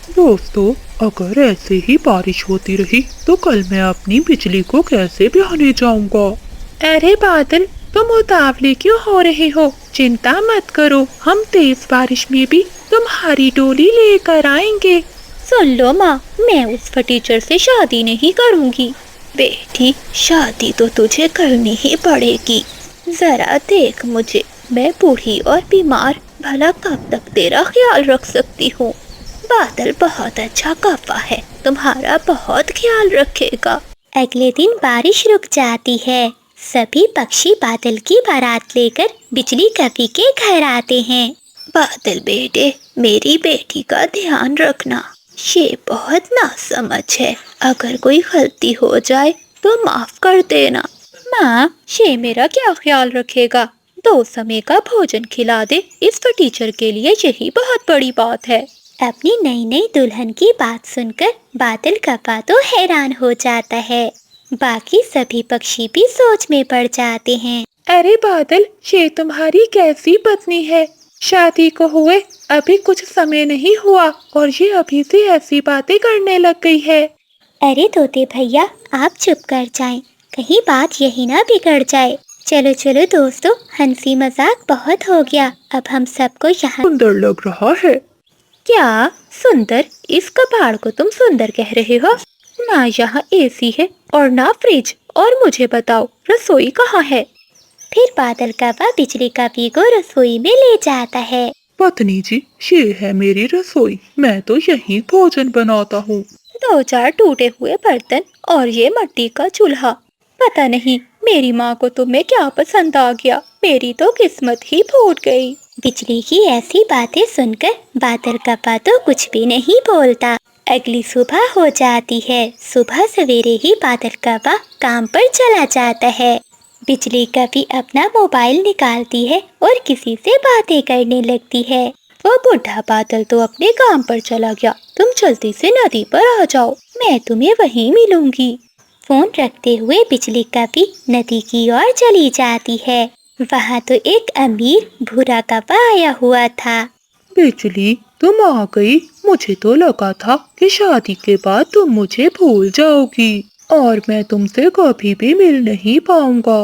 दोस्तों, अगर ऐसे ही बारिश होती रही तो कल मैं अपनी बिजली को कैसे बहाने जाऊंगा। अरे बादल, तुम उतावले क्यों हो रहे हो? चिंता मत करो, हम तेज बारिश में भी तुम्हारी डोली लेकर आएंगे। सुन लो माँ, मैं उस टीचर से शादी नहीं करूँगी। बेटी, शादी तो तुझे करनी ही पड़ेगी। जरा देख मुझे, मैं बूढ़ी और बीमार, भला कब तक तेरा ख्याल रख सकती हूँ। बादल बहुत अच्छा कव्वा है, तुम्हारा बहुत ख्याल रखेगा। अगले दिन बारिश रुक जाती है। सभी पक्षी बादल की बारात लेकर बिजली कवि के घर आते हैं। बादल बेटे, मेरी बेटी का ध्यान रखना, ये बहुत नासमझ है। अगर कोई गलती हो जाए तो माफ कर देना। माँ, ये मेरा क्या ख्याल रखेगा? 2 समय का भोजन खिला दे, इस टीचर के लिए यही बहुत बड़ी बात है। अपनी नई नई दुल्हन की बात सुनकर बादल कव्वा तो हैरान हो जाता है। बाकी सभी पक्षी भी सोच में पड़ जाते हैं। अरे बादल, ये तुम्हारी कैसी पत्नी है? शादी को हुए अभी कुछ समय नहीं हुआ और ये अभी से ऐसी बातें करने लग गई है। अरे तोते भैया, आप चुप कर जाएं, कहीं बात यही ना बिगड़ जाए। चलो चलो दोस्तों, हंसी मजाक बहुत हो गया, अब हम सबको यहाँ। सुंदर लग रहा है। क्या सुंदर? इस कबाड़ को तुम सुंदर कह रहे हो? ना यहाँ एसी है और ना फ्रिज, और मुझे बताओ रसोई कहाँ है? फिर बादल कव्वा बिजली कवि को रसोई में ले जाता है। पत्नी जी, ये है मेरी रसोई, मैं तो यहीं भोजन बनाता हूँ। 2-4 टूटे हुए बर्तन और ये मिट्टी का चूल्हा। पता नहीं मेरी माँ को तुम्हें क्या पसंद आ गया, मेरी तो किस्मत ही फूट गई। बिजली की ऐसी बातें सुनकर बादल कव्वा तो कुछ भी नहीं बोलता। अगली सुबह हो जाती है। सुबह सवेरे ही बादल कव्वा काम पर चला जाता है। बिजली कवि अपना मोबाइल निकालती है और किसी से बातें करने लगती है। वो बूढ़ा बादल तो अपने काम पर चला गया, तुम जल्दी से नदी पर आ जाओ, मैं तुम्हें वहीं मिलूंगी। फोन रखते हुए बिजली कवि नदी की ओर चली जाती है। वहाँ तो एक अमीर भूरा कव्वा आया हुआ था। बिजली, तुम आ गई। मुझे तो लगा था कि शादी के बाद तुम मुझे भूल जाओगी और मैं तुमसे कभी भी मिल नहीं पाऊंगा।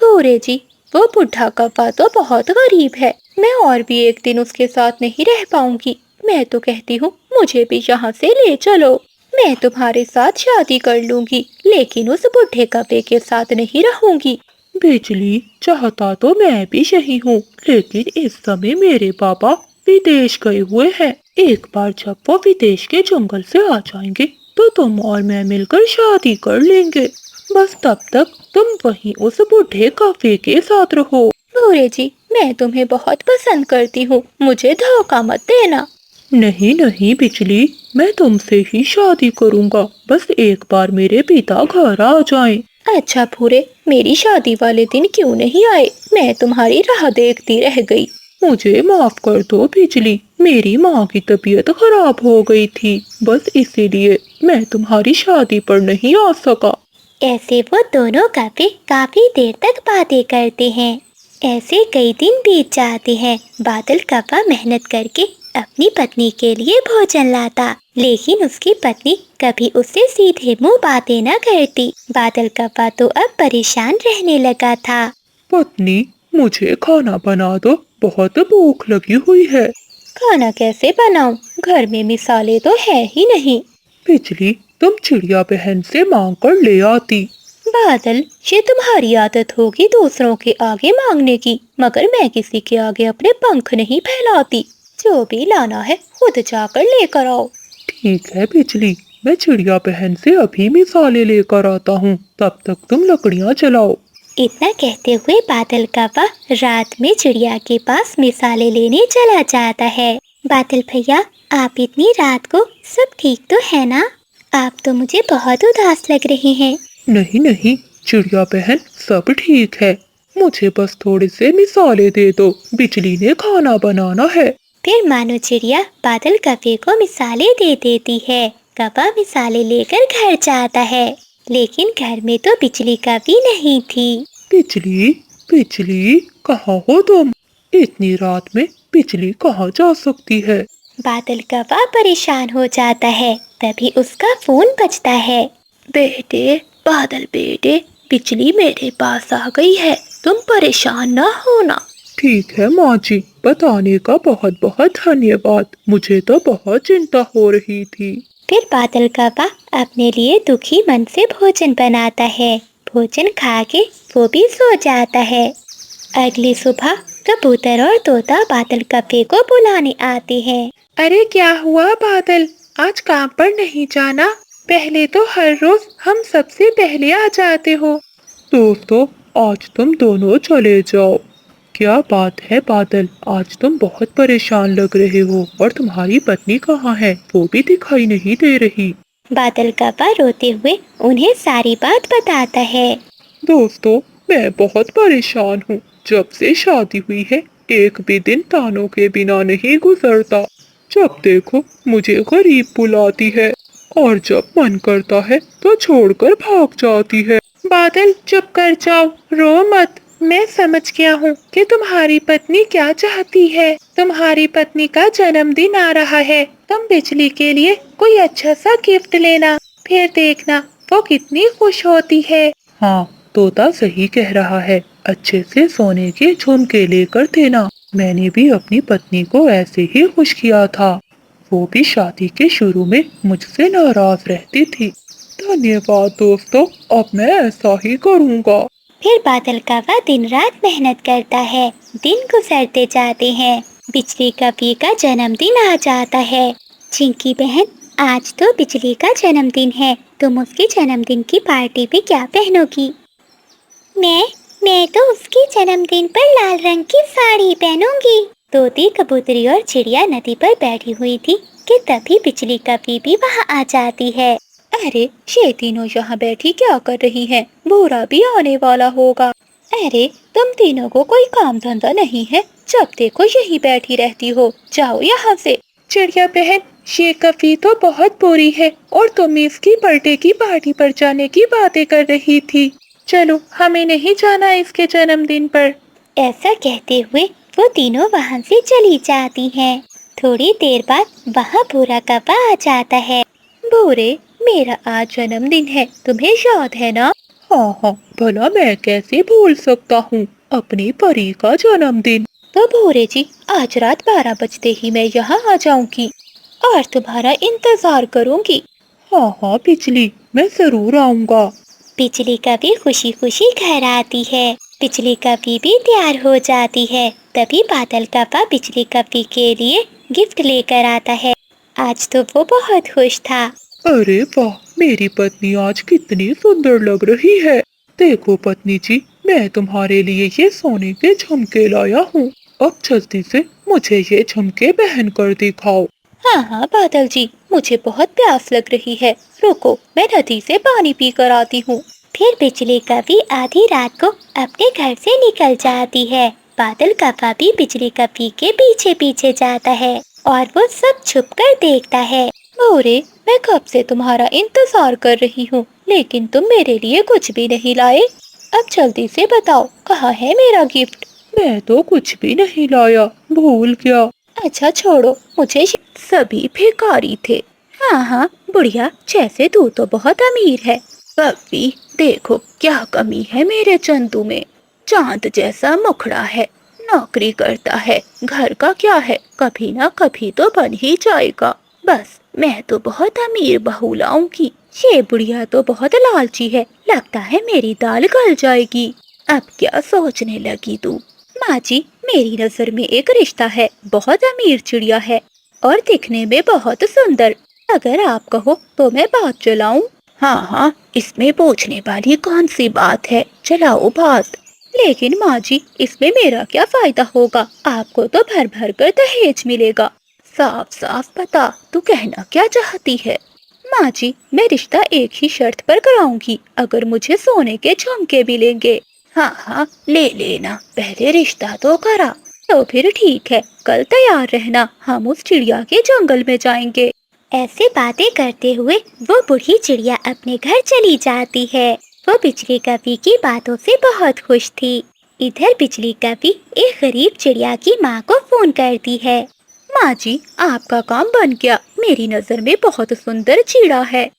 भूरे जी, वो बूढ़ा कव्वा तो बहुत गरीब है, मैं और भी एक दिन उसके साथ नहीं रह पाऊंगी। मैं तो कहती हूँ मुझे भी यहाँ से ले चलो, मैं तुम्हारे साथ शादी कर लूंगी, लेकिन उस बूढ़े कव्वे के साथ नहीं रहूंगी। बिजली, चाहता तो मैं भी यही हूँ, लेकिन इस समय मेरे पापा विदेश गए हुए हैं। एक बार जब वो विदेश के जंगल से आ जाएंगे तो तुम और मैं मिलकर शादी कर लेंगे। बस तब तक तुम वहीं उस बूढ़े कव्वे के साथ रहो। भूरे जी, मैं तुम्हें बहुत पसंद करती हूँ, मुझे धोखा मत देना। नहीं नहीं बिजली, मैं तुमसे ही शादी करूँगा, बस एक बार मेरे पिता घर आ जाएं। अच्छा भूरे, मेरी शादी वाले दिन क्यों नहीं आए? मैं तुम्हारी राह देखती रह गई। मुझे माफ कर दो बिजली, मेरी माँ की तबीयत खराब हो गई थी, बस इसीलिए मैं तुम्हारी शादी पर नहीं आ सका। ऐसे वो दोनों कव्वे काफी देर तक बातें करते हैं। ऐसे कई दिन बीत जाते हैं। बादल कव्वा मेहनत करके अपनी पत्नी के लिए भोजन लाता, लेकिन उसकी पत्नी कभी उससे सीधे मुंह बातें न करती। बादल कव्वा तो अब परेशान रहने लगा था। पत्नी, मुझे खाना बना दो, बहुत भूख लगी हुई है। खाना कैसे बनाऊं? घर में मिसाले तो है ही नहीं। बिजली, तुम चिड़िया बहन से मांग कर ले आती। बादल, ये तुम्हारी आदत होगी दूसरों के आगे मांगने की, मगर मैं किसी के आगे अपने पंख नहीं फैलाती। जो भी लाना है खुद जाकर लेकर आओ। ठीक है बिजली, मैं चिड़िया बहन से अभी मिसाले लेकर आता हूँ, तब तक तुम लकड़ियाँ जलाओ। इतना कहते हुए बादल कव्वा रात में चिड़िया के पास मिसाले लेने चला जाता है। बादल भैया, आप इतनी रात को, सब ठीक तो है ना? आप तो मुझे बहुत उदास लग रहे हैं। नहीं नहीं चिड़िया बहन, सब ठीक है, मुझे बस थोड़े से मिसाले दे दो, बिजली ने खाना बनाना है। फिर मानो चिड़िया बादल कव्वे को मिसाले दे देती है। कव्वा मिसाले लेकर घर जाता है, लेकिन घर में तो बिजली कभी नहीं थी। बिजली, बिजली, कहाँ हो तुम? इतनी रात में बिजली कहाँ जा सकती है? बादल कौवा परेशान हो जाता है। तभी उसका फोन बजता है। बेटे, बादल बेटे, बिजली मेरे पास आ गई है, तुम परेशान ना होना। ठीक है माँ जी, बताने का बहुत बहुत धन्यवाद, मुझे तो बहुत चिंता हो रही थी। फिर बादल कौवा अपने लिए दुखी मन से भोजन बनाता है। भोजन खा के वो भी सो जाता है। अगली सुबह कबूतर और तोता बादल कौवे को बुलाने आते हैं। अरे क्या हुआ बादल, आज काम पर नहीं जाना? पहले तो हर रोज हम सबसे पहले आ जाते हो। दोस्तों, आज तुम दोनों चले जाओ। क्या बात है बादल, आज तुम बहुत परेशान लग रहे हो, और तुम्हारी पत्नी कहाँ है? वो भी दिखाई नहीं दे रही। बादल कौवा रोते हुए उन्हें सारी बात बताता है। दोस्तों, मैं बहुत परेशान हूँ। जब से शादी हुई है, एक भी दिन तानों के बिना नहीं गुजरता। जब देखो मुझे गरीब बुलाती है, और जब मन करता है तो छोड़कर भाग जाती है। बादल चुप कर जाओ, रो मत। मैं समझ गया हूँ कि तुम्हारी पत्नी क्या चाहती है। तुम्हारी पत्नी का जन्मदिन आ रहा है, तुम बिजली के लिए कोई अच्छा सा गिफ्ट लेना, फिर देखना वो कितनी खुश होती है। हाँ, तोता सही कह रहा है, अच्छे से सोने के झुमके लेकर देना। मैंने भी अपनी पत्नी को ऐसे ही खुश किया था। वो भी शादी के शुरू में मुझसे नाराज रहती थी। धन्यवाद दोस्तों, अब मैं ऐसा ही करूँगा। फिर बादल कौवा दिन रात मेहनत करता है। दिन गुजरते जाते हैं। बिजली कौवे का जन्मदिन आ जाता है। चिंकी बहन, आज तो बिजली का जन्मदिन है, तुम उसके जन्मदिन की पार्टी में क्या पहनोगी? मैं तो उसके जन्मदिन पर लाल रंग की साड़ी पहनूंगी। तोती, कबूतरी और चिड़िया नदी पर बैठी हुई थी कि तभी बिजली कौवी भी वहाँ आ जाती है। अरे, ये तीनों यहाँ बैठी क्या कर रही हैं? भूरा भी आने वाला होगा। अरे, तुम तीनों को कोई काम धंधा नहीं है, जब देखो यही बैठी रहती हो, जाओ यहाँ से। चिड़िया बहन, ये कौवी तो बहुत बुरी है, और तुम इसकी बर्थडे की पार्टी पर जाने की बातें कर रही थी। चलो, हमें नहीं जाना इसके जन्मदिन पर। ऐसा कहते हुए वो तीनों वहाँ से चली जाती हैं। थोड़ी देर बाद वहाँ भूरा कौवा आ जाता है। भूरे, मेरा आज जन्मदिन है, तुम्हें याद है ना? हाँ हाँ, भला मैं कैसे भूल सकता हूँ, अपनी परी का जन्मदिन। तो भूरे जी, आज रात 12 बजते ही मैं यहाँ आ जाऊंगी और तुम्हारा इंतजार करूंगी। हाँ हाँ बिजली, मैं जरूर आऊँगा। बिजली कौवी खुशी खुशी घर आती है। बिजली कौवी भी तैयार हो जाती है। तभी बादल कौवा बिजली कौवी के लिए गिफ्ट लेकर आता है। आज तो वो बहुत खुश था। अरे वाह, मेरी पत्नी आज कितनी सुंदर लग रही है। देखो पत्नी जी, मैं तुम्हारे लिए ये सोने के झुमके लाया हूँ। अब जल्दी से मुझे ये झुमके पहन कर दिखाओ। हाँ हाँ बादल जी, मुझे बहुत प्यास लग रही है, रुको मैं नदी से पानी पी कर आती हूँ। फिर बिजली कौवी आधी रात को अपने घर से निकल जाती है। बादल कौवा भी बिजली कौवी के पीछे पीछे जाता है और वो सब छुप कर देखता है। भूरे, मैं कब से तुम्हारा इंतजार कर रही हूँ, लेकिन तुम मेरे लिए कुछ भी नहीं लाए। अब जल्दी से बताओ, कहाँ है मेरा गिफ्ट? मैं तो कुछ भी नहीं लाया, भूल गया। अच्छा छोड़ो, मुझे सभी भिखारी थे। हाँ हाँ बुढ़िया, जैसे तू तो बहुत अमीर है। कभी देखो क्या कमी है मेरे चंदू में, चांद जैसा मुखड़ा है, नौकरी करता है, घर का क्या है, कभी ना कभी तो बन ही जाएगा। बस मैं तो बहुत अमीर बहू लाऊंगी। ये बुढ़िया तो बहुत लालची है, लगता है मेरी दाल गल जाएगी। अब क्या सोचने लगी तू? माँ जी, मेरी नजर में एक रिश्ता है, बहुत अमीर चिड़िया है और दिखने में बहुत सुंदर। अगर आप कहो तो मैं बात चलाऊं? हाँ हाँ, इसमें पूछने वाली कौन सी बात है, चलाओ बात। लेकिन माँ जी, इसमें मेरा क्या फायदा होगा, आपको तो भर भर कर दहेज मिलेगा। साफ साफ बता, तू कहना क्या चाहती है? माँ जी, मैं रिश्ता एक ही शर्त पर कराऊंगी, अगर मुझे सोने के झुमके मिलेंगे। हाँ हाँ ले लेना, पहले रिश्ता तो करा। तो फिर ठीक है, कल तैयार रहना, हम उस चिड़िया के जंगल में जाएंगे। ऐसे बातें करते हुए वो बूढ़ी चिड़िया अपने घर चली जाती है। वो बिजली कौवी की बातों से बहुत खुश थी। इधर बिजली कौवी एक गरीब चिड़िया की माँ को फोन करती है। माँ जी, आपका काम बन गया। मेरी नजर में बहुत सुंदर चिड़ा है।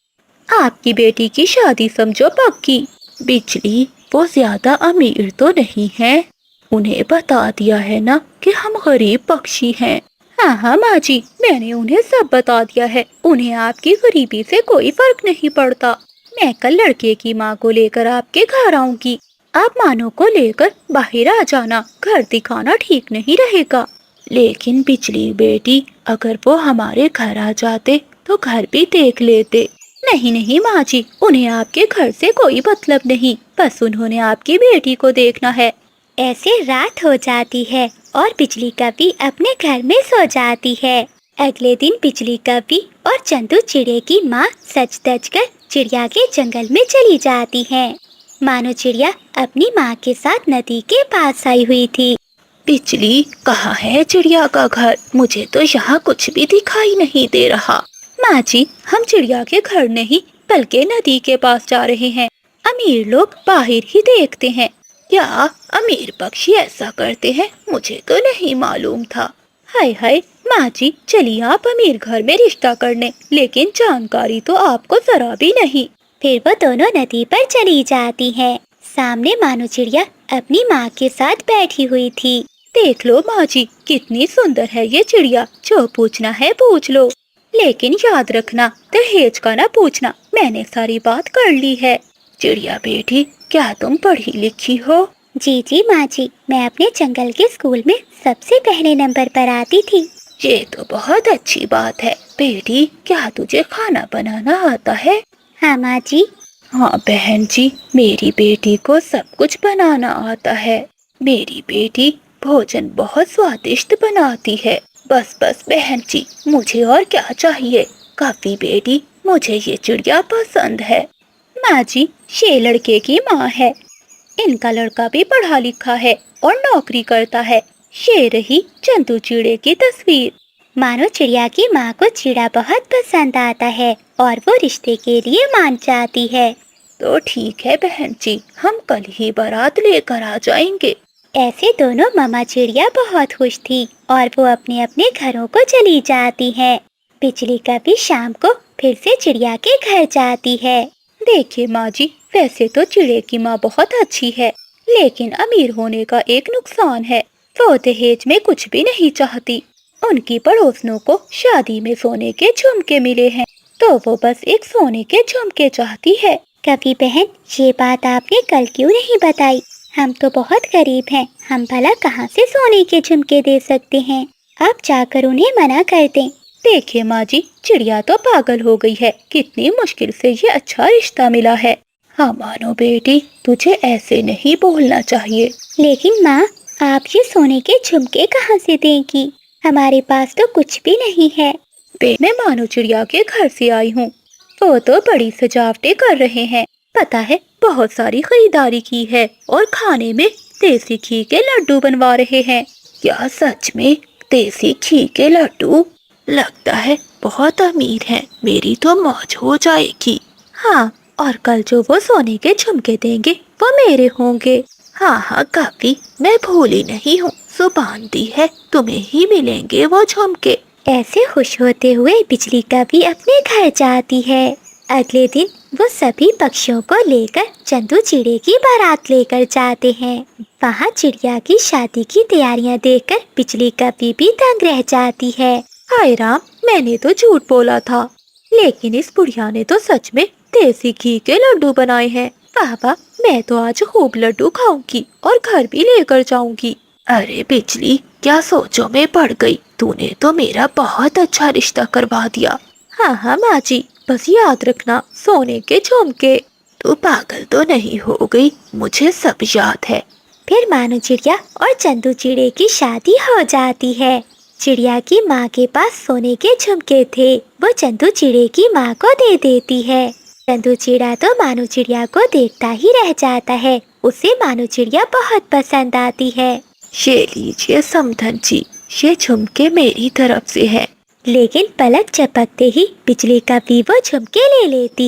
आपकी बेटी की शादी समझो पक्की। बिजली, वो ज्यादा अमीर तो नहीं है। उन्हें बता दिया है ना कि हम गरीब पक्षी हैं। हाँ हाँ माँ जी, मैंने उन्हें सब बता दिया है। उन्हें आपकी गरीबी से कोई फर्क नहीं पड़ता। मैं कल लड़के की माँ को लेकर आपके घर आऊंगी। आप मानो को लेकर बाहर आ जाना। घर दिखाना ठीक नहीं रहेगा। लेकिन बिजली बेटी, अगर वो हमारे घर आ जाते तो घर भी देख लेते। नहीं नहीं माँ जी, उन्हें आपके घर से कोई मतलब नहीं। बस उन्होंने आपकी बेटी को देखना है। ऐसे रात हो जाती है और बिजली कवि अपने घर में सो जाती है। अगले दिन बिजली कवि और चंदू चिड़िया की माँ सच धज कर चिड़िया के जंगल में चली जाती हैं। मानो चिड़िया अपनी माँ के साथ नदी के पास आई हुई थी। बिजली, कहाँ है चिड़िया का घर? मुझे तो यहाँ कुछ भी दिखाई नहीं दे रहा। माँ जी, हम चिड़िया के घर नहीं बल्कि नदी के पास जा रहे हैं। अमीर लोग बाहर ही देखते हैं। क्या अमीर पक्षी ऐसा करते हैं? मुझे तो नहीं मालूम था। हाय हाय माँ जी, चलिए आप अमीर घर में रिश्ता करने, लेकिन जानकारी तो आपको जरा भी नहीं। फिर वो दोनों नदी पर चली जाती हैं। सामने मानो चिड़िया अपनी माँ के साथ बैठी हुई थी। देख लो माँ जी, कितनी सुंदर है ये चिड़िया। जो पूछना है पूछ लो, लेकिन याद रखना दहेज का ना पूछना। मैंने सारी बात कर ली है। चिड़िया बेटी, क्या तुम पढ़ी लिखी हो? जी जी माँ जी, मैं अपने जंगल के स्कूल में सबसे पहले नंबर पर आती थी। ये तो बहुत अच्छी बात है। बेटी, क्या तुझे खाना बनाना आता है? हाँ माँ जी। हाँ बहन जी, मेरी बेटी को सब कुछ बनाना आता है। मेरी बेटी भोजन बहुत स्वादिष्ट बनाती है। बस बस बहन जी, मुझे और क्या चाहिए? काफी बेटी, मुझे ये चिड़िया पसंद है। माँ जी, ये लड़के की माँ है। इनका लड़का भी पढ़ा लिखा है और नौकरी करता है। ये रही चंदू चिड़े की तस्वीर। मानो चिड़िया की माँ को चिड़ा बहुत पसंद आता है और वो रिश्ते के लिए मान जाती है। तो ठीक है बहन जी, हम कल ही बारात लेकर आ जाएंगे। ऐसे दोनों मामा चिड़िया बहुत खुश थी और वो अपने अपने घरों को चली जाती है। बिजली कभी शाम को फिर से चिड़िया के घर जाती है। देखिए माँ जी, वैसे तो चिड़े की माँ बहुत अच्छी है, लेकिन अमीर होने का एक नुकसान है। वो दहेज में कुछ भी नहीं चाहती। उनकी पड़ोसनों को शादी में सोने के झुमके मिले हैं, तो वो बस एक सोने के झुमके चाहती है। कभी बहन, ये बात आपने कल क्यों नहीं बताई? हम तो बहुत गरीब हैं, हम भला कहाँ से सोने के झुमके दे सकते हैं? आप जाकर उन्हें मना कर दें। देखिए माँ जी, चिड़िया तो पागल हो गई है। कितनी मुश्किल से ये अच्छा रिश्ता मिला है। हाँ मानो बेटी, तुझे ऐसे नहीं बोलना चाहिए। लेकिन माँ, आप ये सोने के झुमके कहाँ से देंगी? हमारे पास तो कुछ भी नहीं है। मैं मानो चिड़िया के घर से आई हूँ। वो तो बड़ी सजावटें कर रहे हैं। पता है, बहुत सारी खरीदारी की है और खाने में देसी घी के लड्डू बनवा रहे हैं। क्या सच में? देसी घी के लड्डू? लगता है बहुत अमीर है। मेरी तो मौज हो जाएगी। हाँ, और कल जो वो सोने के झुमके देंगे वो मेरे होंगे। हाँ हाँ काफी, मैं भूली नहीं हूँ। जुबान दी है, तुम्हें ही मिलेंगे वो झुमके। ऐसे खुश होते हुए बिजली कभी अपने घर जाती है। अगले दिन वो सभी पक्षियों को लेकर चंदू चिड़े की बारात लेकर जाते हैं। वहाँ चिड़िया की शादी की तैयारियाँ देखकर बिजली कभी भी दंग रह जाती है। हाय राम, मैंने तो झूठ बोला था, लेकिन इस बुढ़िया ने तो सच में देसी घी के लड्डू बनाए हैं। पापा, मैं तो आज खूब लड्डू खाऊंगी और घर भी लेकर जाऊंगी। अरे बिजली, क्या सोचों में पड़ गई? तूने तो मेरा बहुत अच्छा रिश्ता करवा दिया। हाँ हाँ माँ जी, बस याद रखना, सोने के झुमके। तू पागल तो नहीं हो गई? मुझे सब याद है। फिर मानो चिड़िया और चंदू चिड़े की शादी हो जाती है। चिड़िया की माँ के पास सोने के झुमके थे, वो चंदू चिड़े की माँ को दे देती है। चंदू चिड़ा तो मानो चिड़िया को देखता ही रह जाता है। उसे मानो चिड़िया बहुत पसंद आती है। ये लीजिए समधन जी, ये झुमके मेरी तरफ से है। लेकिन पलक झपकते ही बिजली कभी वो झुमके ले लेती